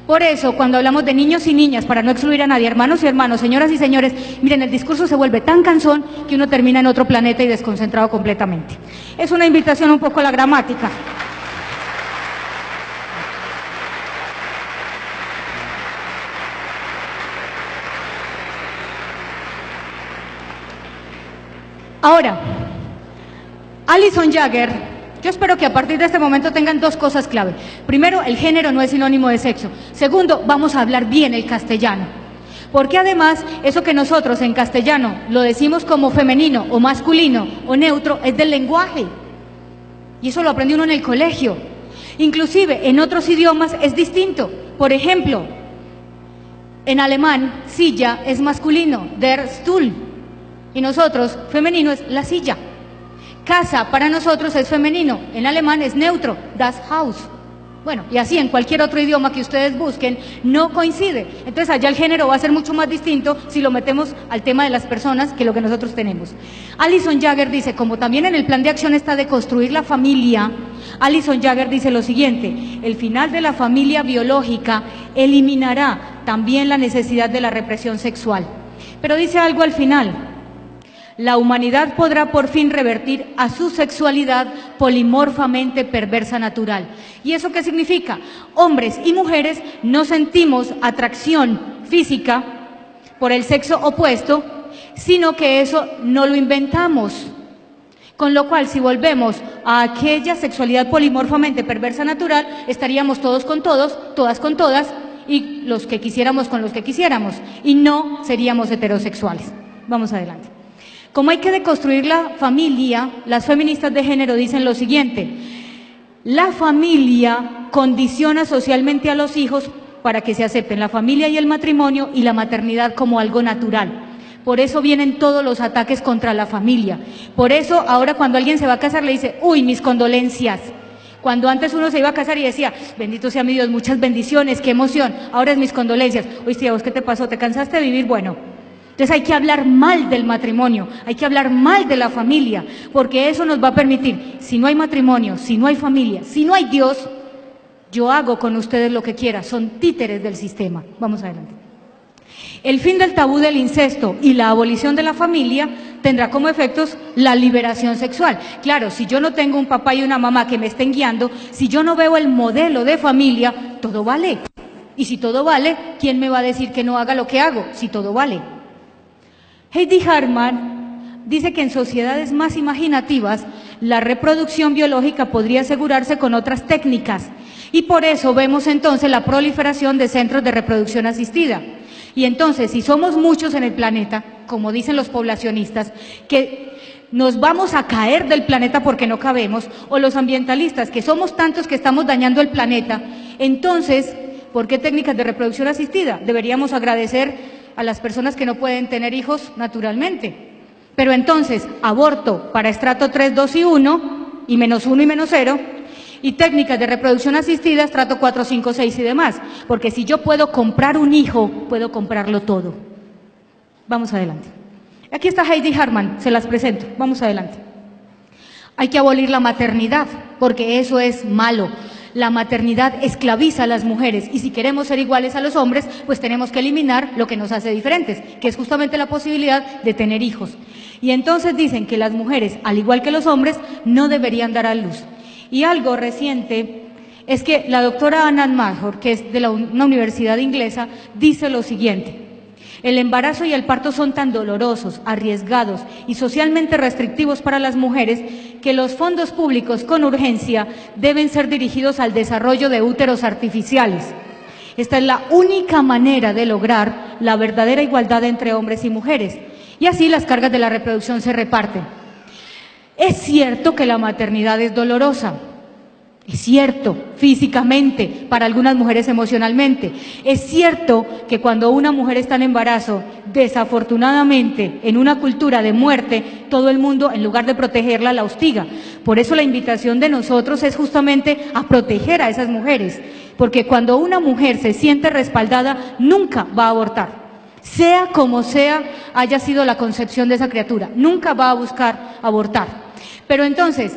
Por eso, cuando hablamos de niños y niñas, para no excluir a nadie, hermanos y hermanas, señoras y señores, miren, el discurso se vuelve tan cansón que uno termina en otro planeta y desconcentrado completamente. Es una invitación un poco a la gramática. Ahora, Alison Jagger, yo espero que a partir de este momento tengan dos cosas clave. Primero, el género no es sinónimo de sexo. Segundo, vamos a hablar bien el castellano. Porque además, eso que nosotros en castellano lo decimos como femenino o masculino o neutro, es del lenguaje. Y eso lo aprende uno en el colegio. Inclusive, en otros idiomas es distinto. Por ejemplo, en alemán, silla es masculino, der Stuhl. Y nosotros, femenino es la silla. Casa para nosotros es femenino, en alemán es neutro, das Haus. Bueno, y así en cualquier otro idioma que ustedes busquen, no coincide. Entonces allá el género va a ser mucho más distinto si lo metemos al tema de las personas que lo que nosotros tenemos. Alison Jagger dice, como también en el plan de acción está de construir la familia, Alison Jagger dice lo siguiente: el final de la familia biológica eliminará también la necesidad de la represión sexual. Pero dice algo al final: la humanidad podrá por fin revertir a su sexualidad polimorfamente perversa natural. ¿Y eso qué significa? Hombres y mujeres no sentimos atracción física por el sexo opuesto, sino que eso no lo inventamos. Con lo cual, si volvemos a aquella sexualidad polimorfamente perversa natural, estaríamos todos con todos, todas con todas, y los que quisiéramos con los que quisiéramos, y no seríamos heterosexuales. Vamos adelante. Como hay que deconstruir la familia, las feministas de género dicen lo siguiente: la familia condiciona socialmente a los hijos para que se acepten la familia y el matrimonio y la maternidad como algo natural. Por eso vienen todos los ataques contra la familia. Por eso ahora cuando alguien se va a casar le dice, uy, mis condolencias. Cuando antes uno se iba a casar y decía, bendito sea mi Dios, muchas bendiciones, qué emoción, ahora es mis condolencias. Oye, ¿a vos qué te pasó? ¿Te cansaste de vivir? Bueno. Entonces hay que hablar mal del matrimonio, hay que hablar mal de la familia, porque eso nos va a permitir, si no hay matrimonio, si no hay familia, si no hay Dios, yo hago con ustedes lo que quiera, son títeres del sistema. Vamos adelante. El fin del tabú del incesto y la abolición de la familia tendrá como efectos la liberación sexual. Claro, si yo no tengo un papá y una mamá que me estén guiando, si yo no veo el modelo de familia, todo vale. Y si todo vale, ¿quién me va a decir que no haga lo que hago? Si todo vale. Heidi Hartman dice que en sociedades más imaginativas la reproducción biológica podría asegurarse con otras técnicas y por eso vemos entonces la proliferación de centros de reproducción asistida. Y entonces, si somos muchos en el planeta, como dicen los poblacionistas, que nos vamos a caer del planeta porque no cabemos, o los ambientalistas, que somos tantos que estamos dañando el planeta, entonces, ¿por qué técnicas de reproducción asistida? Deberíamos agradecer a las personas que no pueden tener hijos naturalmente. Pero entonces, aborto para estrato 3, 2 y 1, y menos 1 y menos 0, y técnicas de reproducción asistida, estrato 4, 5, 6 y demás. Porque si yo puedo comprar un hijo, puedo comprarlo todo. Vamos adelante. Aquí está Heidi Hartman, se las presento. Vamos adelante. Hay que abolir la maternidad, porque eso es malo. La maternidad esclaviza a las mujeres y si queremos ser iguales a los hombres, pues tenemos que eliminar lo que nos hace diferentes, que es justamente la posibilidad de tener hijos. Y entonces dicen que las mujeres, al igual que los hombres, no deberían dar a luz. Y algo reciente es que la doctora Anand Mahor, que es de una universidad inglesa, dice lo siguiente: el embarazo y el parto son tan dolorosos, arriesgados y socialmente restrictivos para las mujeres que los fondos públicos con urgencia deben ser dirigidos al desarrollo de úteros artificiales. Esta es la única manera de lograr la verdadera igualdad entre hombres y mujeres. Y así las cargas de la reproducción se reparten. Es cierto que la maternidad es dolorosa. Es cierto, físicamente, para algunas mujeres emocionalmente. Es cierto que cuando una mujer está en embarazo, desafortunadamente, en una cultura de muerte, todo el mundo, en lugar de protegerla, la hostiga. Por eso la invitación de nosotros es justamente a proteger a esas mujeres, porque cuando una mujer se siente respaldada, nunca va a abortar. Sea como sea, haya sido la concepción de esa criatura, nunca va a buscar abortar. Pero entonces,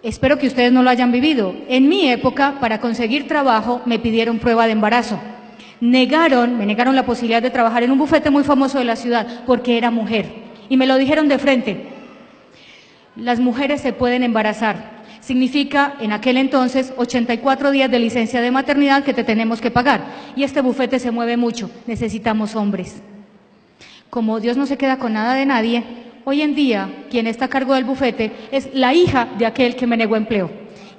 espero que ustedes no lo hayan vivido. En mi época, para conseguir trabajo, me pidieron prueba de embarazo. Me negaron la posibilidad de trabajar en un bufete muy famoso de la ciudad porque era mujer. Y me lo dijeron de frente. Las mujeres se pueden embarazar. Significa, en aquel entonces, 84 días de licencia de maternidad que te tenemos que pagar. Y este bufete se mueve mucho. Necesitamos hombres. Como Dios no se queda con nada de nadie, hoy en día, quien está a cargo del bufete es la hija de aquel que me negó empleo.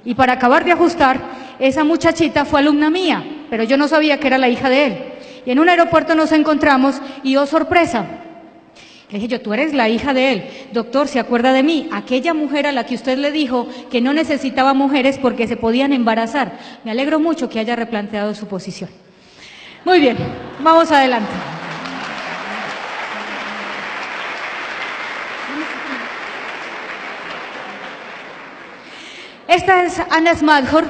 Y para acabar de ajustar, esa muchachita fue alumna mía, pero yo no sabía que era la hija de él. Y en un aeropuerto nos encontramos y, oh sorpresa, le dije yo, tú eres la hija de él. Doctor, ¿se acuerda de mí? Aquella mujer a la que usted le dijo que no necesitaba mujeres porque se podían embarazar. Me alegro mucho que haya replanteado su posición. Muy bien, vamos adelante. Esta es Anna Smadhor,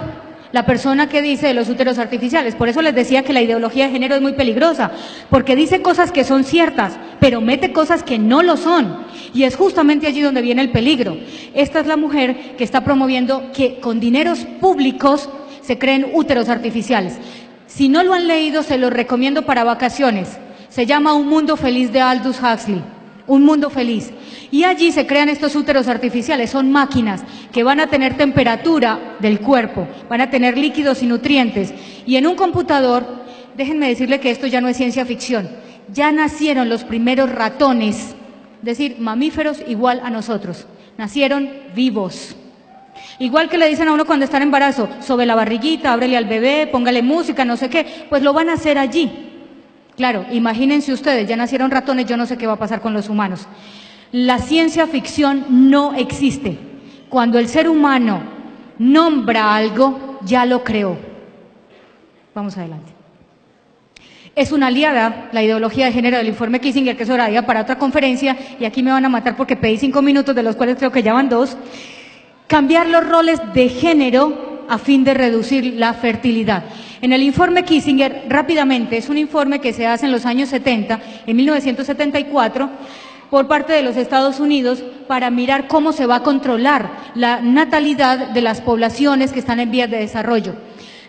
la persona que dice de los úteros artificiales. Por eso les decía que la ideología de género es muy peligrosa, porque dice cosas que son ciertas, pero mete cosas que no lo son. Y es justamente allí donde viene el peligro. Esta es la mujer que está promoviendo que con dineros públicos se creen úteros artificiales. Si no lo han leído, se los recomiendo para vacaciones. Se llama Un mundo feliz de Aldous Huxley. Un mundo feliz. Y allí se crean estos úteros artificiales, son máquinas que van a tener temperatura del cuerpo, van a tener líquidos y nutrientes. Y en un computador, déjenme decirle que esto ya no es ciencia ficción, ya nacieron los primeros ratones, es decir, mamíferos igual a nosotros, nacieron vivos. Igual que le dicen a uno cuando está en embarazo, sobe la barriguita, ábrele al bebé, póngale música, no sé qué, pues lo van a hacer allí. Claro, imagínense ustedes, ya nacieron ratones, yo no sé qué va a pasar con los humanos. La ciencia ficción no existe. Cuando el ser humano nombra algo, ya lo creó. Vamos adelante. Es una aliada, la ideología de género del informe Kissinger, que es horaria para otra conferencia, y aquí me van a matar porque pedí 5 minutos, de los cuales creo que ya van 2. Cambiar los roles de género a fin de reducir la fertilidad. En el informe Kissinger, rápidamente, es un informe que se hace en los años 70, en 1974, por parte de los Estados Unidos para mirar cómo se va a controlar la natalidad de las poblaciones que están en vías de desarrollo.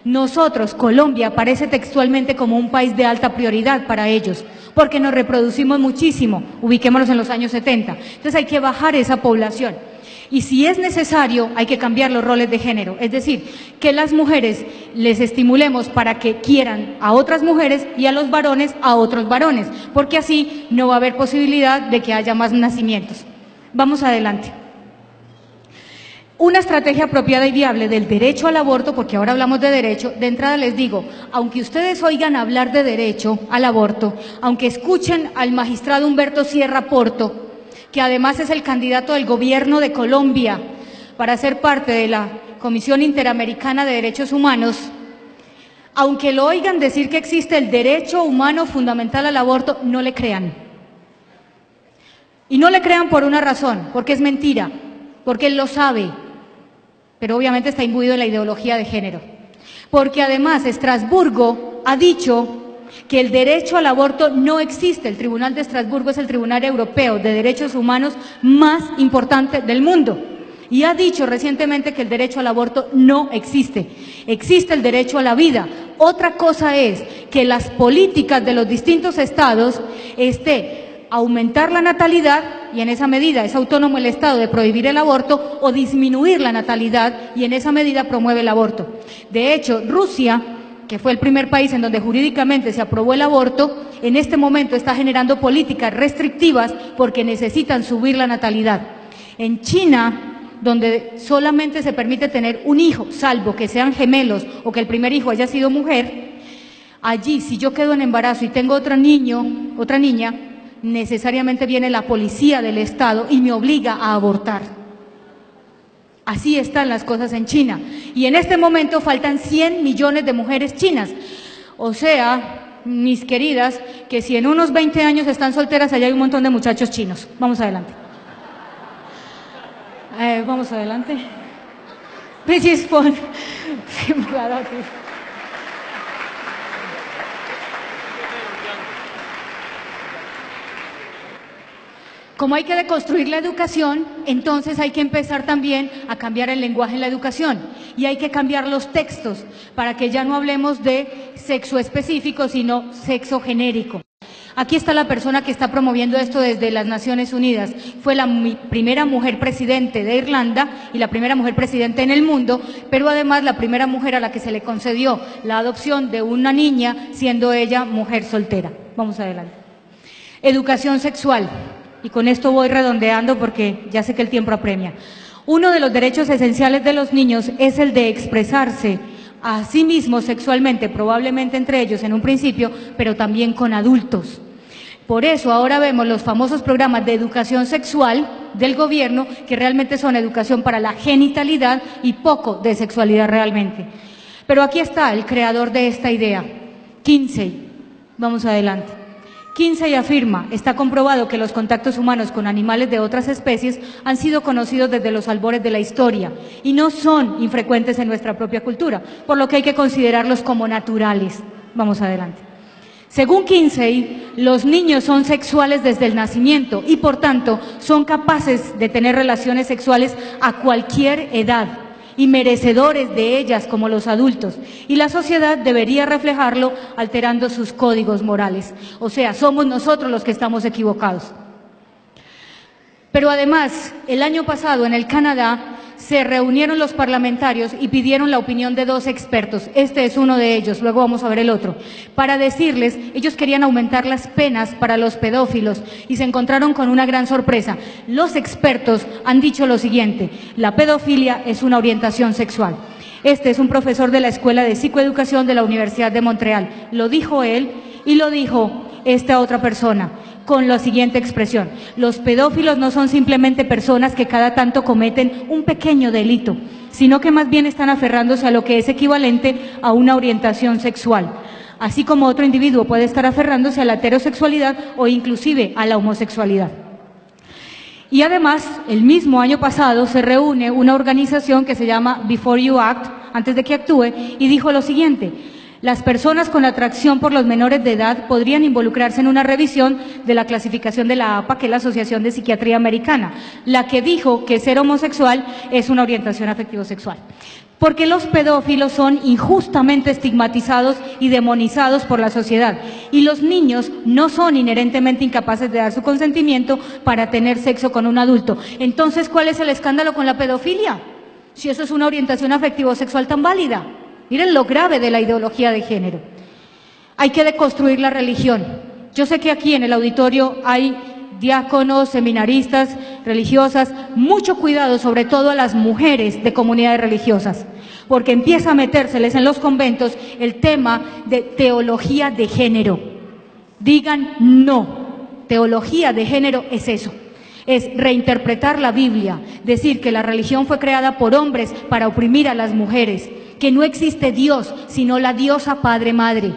Nosotros, Colombia, aparece textualmente como un país de alta prioridad para ellos, porque nos reproducimos muchísimo, ubiquémonos en los años 70. Entonces hay que bajar esa población. Y si es necesario, hay que cambiar los roles de género, es decir, que las mujeres les estimulemos para que quieran a otras mujeres y a los varones a otros varones, porque así no va a haber posibilidad de que haya más nacimientos. Vamos adelante. Una estrategia apropiada y viable del derecho al aborto, porque ahora hablamos de derecho, de entrada les digo, aunque ustedes oigan hablar de derecho al aborto, aunque escuchen al magistrado Humberto Sierra Porto, que además es el candidato del gobierno de Colombia para ser parte de la Comisión Interamericana de Derechos Humanos, aunque lo oigan decir que existe el derecho humano fundamental al aborto, no le crean. Y no le crean por una razón, porque es mentira, porque él lo sabe, pero obviamente está imbuido en la ideología de género. Porque además Estrasburgo ha dicho que el derecho al aborto no existe. El Tribunal de Estrasburgo es el Tribunal Europeo de Derechos Humanos más importante del mundo. Y ha dicho recientemente que el derecho al aborto no existe. Existe el derecho a la vida. Otra cosa es que las políticas de los distintos estados aumentar la natalidad, y en esa medida es autónomo el Estado de prohibir el aborto, o disminuir la natalidad, y en esa medida promueve el aborto. De hecho, Rusia, que fue el primer país en donde jurídicamente se aprobó el aborto, en este momento está generando políticas restrictivas porque necesitan subir la natalidad. En China, donde solamente se permite tener un hijo, salvo que sean gemelos o que el primer hijo haya sido mujer, Allí, si yo quedo en embarazo y tengo otra niña, necesariamente viene la policía del Estado y me obliga a abortar. Así están las cosas en China. Y en este momento faltan 100 millones de mujeres chinas. O sea, mis queridas, que si en unos 20 años están solteras, allá hay un montón de muchachos chinos. Vamos adelante. Vamos adelante. Please phone. Como hay que deconstruir la educación, entonces hay que empezar también a cambiar el lenguaje en la educación y hay que cambiar los textos para que ya no hablemos de sexo específico, sino sexo genérico. Aquí está la persona que está promoviendo esto desde las Naciones Unidas. Fue la primera mujer presidente de Irlanda y la primera mujer presidente en el mundo, pero además la primera mujer a la que se le concedió la adopción de una niña, siendo ella mujer soltera. Vamos adelante. Educación sexual. Y con esto voy redondeando porque ya sé que el tiempo apremia. Uno de los derechos esenciales de los niños es el de expresarse a sí mismos sexualmente, probablemente entre ellos en un principio, pero también con adultos. Por eso ahora vemos los famosos programas de educación sexual del gobierno, que realmente son educación para la genitalidad y poco de sexualidad realmente. Pero aquí está el creador de esta idea, Kinsey. Vamos adelante. Kinsey afirma, está comprobado que los contactos humanos con animales de otras especies han sido conocidos desde los albores de la historia y no son infrecuentes en nuestra propia cultura, por lo que hay que considerarlos como naturales. Vamos adelante. Según Kinsey, los niños son sexuales desde el nacimiento y por tanto son capaces de tener relaciones sexuales a cualquier edad y merecedores de ellas como los adultos, y la sociedad debería reflejarlo alterando sus códigos morales. O sea, somos nosotros los que estamos equivocados. Pero además, el año pasado en el Canadá se reunieron los parlamentarios y pidieron la opinión de 2 expertos, este es uno de ellos, luego vamos a ver el otro, para decirles, ellos querían aumentar las penas para los pedófilos y se encontraron con una gran sorpresa. Los expertos han dicho lo siguiente: la pedofilia es una orientación sexual. Este es un profesor de la Escuela de Psicoeducación de la Universidad de Montreal, lo dijo él y lo dijo esta otra persona, con la siguiente expresión: los pedófilos no son simplemente personas que cada tanto cometen un pequeño delito, sino que más bien están aferrándose a lo que es equivalente a una orientación sexual, así como otro individuo puede estar aferrándose a la heterosexualidad o inclusive a la homosexualidad. Y además, el mismo año pasado se reúne una organización que se llama Before You Act, antes de que actúe, y dijo lo siguiente: las personas con atracción por los menores de edad podrían involucrarse en una revisión de la clasificación de la APA, que es la Asociación de Psiquiatría Americana, la que dijo que ser homosexual es una orientación afectivo-sexual. Porque los pedófilos son injustamente estigmatizados y demonizados por la sociedad, y los niños no son inherentemente incapaces de dar su consentimiento para tener sexo con un adulto. Entonces, ¿cuál es el escándalo con la pedofilia? Si eso es una orientación afectivo-sexual tan válida. Miren lo grave de la ideología de género. Hay que deconstruir la religión. Yo sé que aquí en el auditorio hay diáconos, seminaristas, religiosas. Mucho cuidado, sobre todo a las mujeres de comunidades religiosas, porque empieza a metérseles en los conventos el tema de teología de género. Digan no. Teología de género es eso. Es reinterpretar la Biblia, decir que la religión fue creada por hombres para oprimir a las mujeres, que no existe Dios, sino la diosa Padre Madre.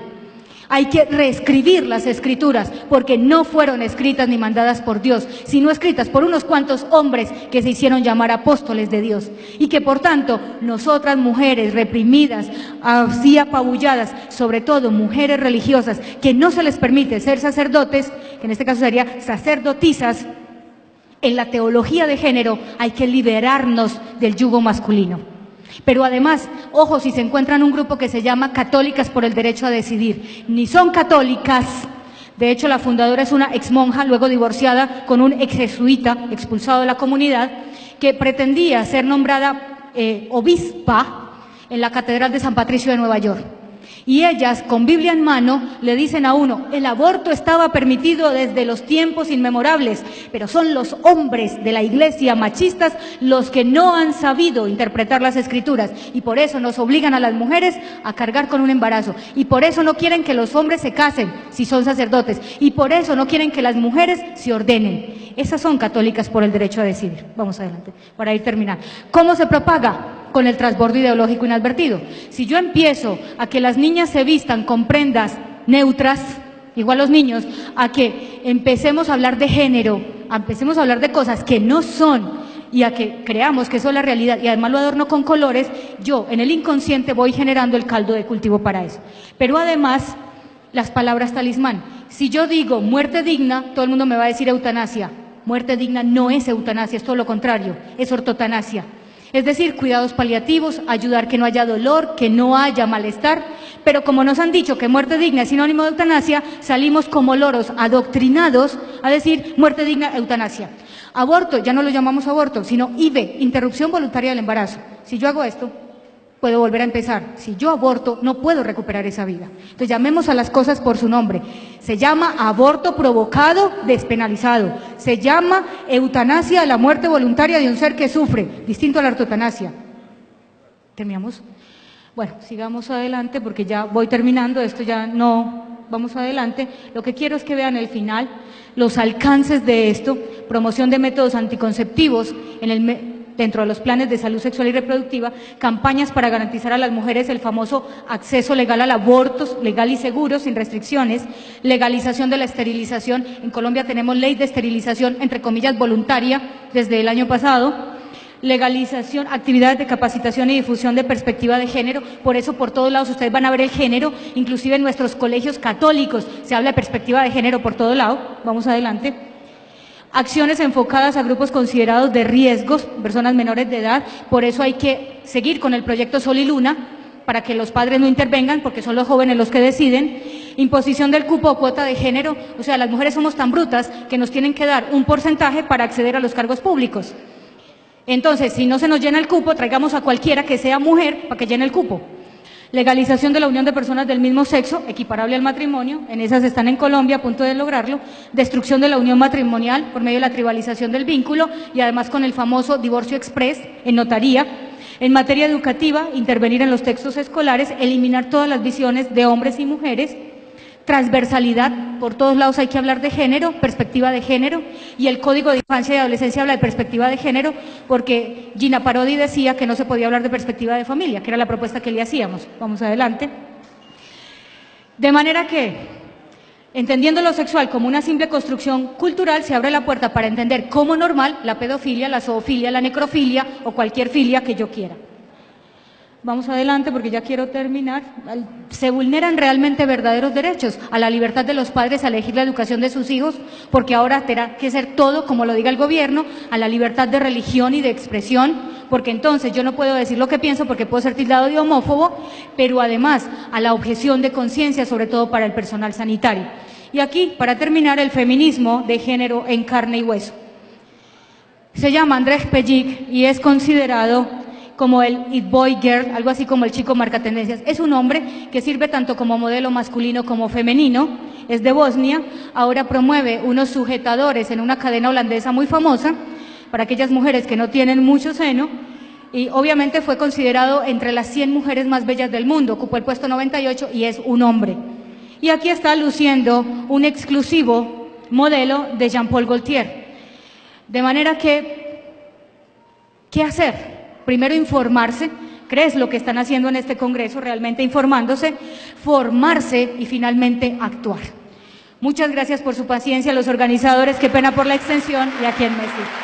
Hay que reescribir las escrituras, porque no fueron escritas ni mandadas por Dios, sino escritas por unos cuantos hombres que se hicieron llamar apóstoles de Dios. Y que por tanto, nosotras mujeres reprimidas, así apabulladas, sobre todo mujeres religiosas, que no se les permite ser sacerdotes, que en este caso sería sacerdotisas, en la teología de género hay que liberarnos del yugo masculino. Pero además, ojo, si se encuentran un grupo que se llama Católicas por el Derecho a Decidir, ni son católicas. De hecho, la fundadora es una exmonja, luego divorciada, con un ex jesuita expulsado de la comunidad, que pretendía ser nombrada obispa en la Catedral de San Patricio de Nueva York. Y ellas, con Biblia en mano, le dicen a uno, el aborto estaba permitido desde los tiempos inmemorables, pero son los hombres de la iglesia machistas los que no han sabido interpretar las escrituras y por eso nos obligan a las mujeres a cargar con un embarazo y por eso no quieren que los hombres se casen si son sacerdotes y por eso no quieren que las mujeres se ordenen. Esas son católicas por el derecho a decidir. Vamos adelante, para ir terminando. ¿Cómo se propaga? Con el transbordo ideológico inadvertido. Si yo empiezo a que las niñas se vistan con prendas neutras, igual los niños, a que empecemos a hablar de género, empecemos a hablar de cosas que no son y a que creamos que eso es la realidad y además lo adorno con colores, yo en el inconsciente voy generando el caldo de cultivo para eso. Pero además, las palabras talismán. Si yo digo muerte digna, todo el mundo me va a decir eutanasia. Muerte digna no es eutanasia, es todo lo contrario, es ortotanasia. Es decir, cuidados paliativos, ayudar que no haya dolor, que no haya malestar, pero como nos han dicho que muerte digna es sinónimo de eutanasia, salimos como loros adoctrinados a decir muerte digna, eutanasia. Aborto, ya no lo llamamos aborto, sino IVE, interrupción voluntaria del embarazo. Si yo hago esto, puedo volver a empezar. Si yo aborto, no puedo recuperar esa vida. Entonces llamemos a las cosas por su nombre. Se llama aborto provocado, despenalizado. Se llama eutanasia a la muerte voluntaria de un ser que sufre, distinto a la ortotanasia. ¿Terminamos? Bueno, sigamos adelante porque ya voy terminando, esto ya no, vamos adelante. Lo que quiero es que vean el final, los alcances de esto, promoción de métodos anticonceptivos dentro de los planes de salud sexual y reproductiva, campañas para garantizar a las mujeres el famoso acceso legal al aborto, legal y seguro, sin restricciones, legalización de la esterilización. En Colombia tenemos ley de esterilización, entre comillas, voluntaria, desde el año pasado. Legalización, actividades de capacitación y difusión de perspectiva de género, por eso por todos lados ustedes van a ver el género, inclusive en nuestros colegios católicos se habla de perspectiva de género por todo lado. Vamos adelante. Acciones enfocadas a grupos considerados de riesgos, personas menores de edad, por eso hay que seguir con el proyecto Sol y Luna, para que los padres no intervengan, porque son los jóvenes los que deciden. Imposición del cupo o cuota de género, o sea, las mujeres somos tan brutas que nos tienen que dar un porcentaje para acceder a los cargos públicos. Entonces, si no se nos llena el cupo, traigamos a cualquiera que sea mujer para que llene el cupo. Legalización de la unión de personas del mismo sexo, equiparable al matrimonio, en esas están en Colombia, a punto de lograrlo. Destrucción de la unión matrimonial por medio de la tribalización del vínculo y además con el famoso divorcio express en notaría. En materia educativa, intervenir en los textos escolares, eliminar todas las visiones de hombres y mujeres. Transversalidad, por todos lados hay que hablar de género, perspectiva de género, y el Código de Infancia y Adolescencia habla de perspectiva de género, porque Gina Parodi decía que no se podía hablar de perspectiva de familia, que era la propuesta que le hacíamos. Vamos adelante. De manera que, entendiendo lo sexual como una simple construcción cultural, se abre la puerta para entender como normal la pedofilia, la zoofilia, la necrofilia o cualquier filia que yo quiera. Vamos adelante porque ya quiero terminar. Se vulneran realmente verdaderos derechos a la libertad de los padres a elegir la educación de sus hijos, porque ahora tendrá que ser todo como lo diga el gobierno, a la libertad de religión y de expresión, porque entonces yo no puedo decir lo que pienso porque puedo ser tildado de homófobo, pero además a la objeción de conciencia, sobre todo para el personal sanitario. Y aquí, para terminar, el feminismo de género en carne y hueso. Se llama Andrés Pellic y es considerado como el It Boy Girl, algo así como el chico marca tendencias. Es un hombre que sirve tanto como modelo masculino como femenino, es de Bosnia, ahora promueve unos sujetadores en una cadena holandesa muy famosa para aquellas mujeres que no tienen mucho seno y obviamente fue considerado entre las 100 mujeres más bellas del mundo, ocupó el puesto 98 y es un hombre. Y aquí está luciendo un exclusivo modelo de Jean-Paul Gaultier. De manera que, ¿qué hacer? Primero informarse, ¿crees lo que están haciendo en este congreso? Realmente informándose, formarse y finalmente actuar. Muchas gracias por su paciencia, a los organizadores, qué pena por la extensión y a quien me sigue.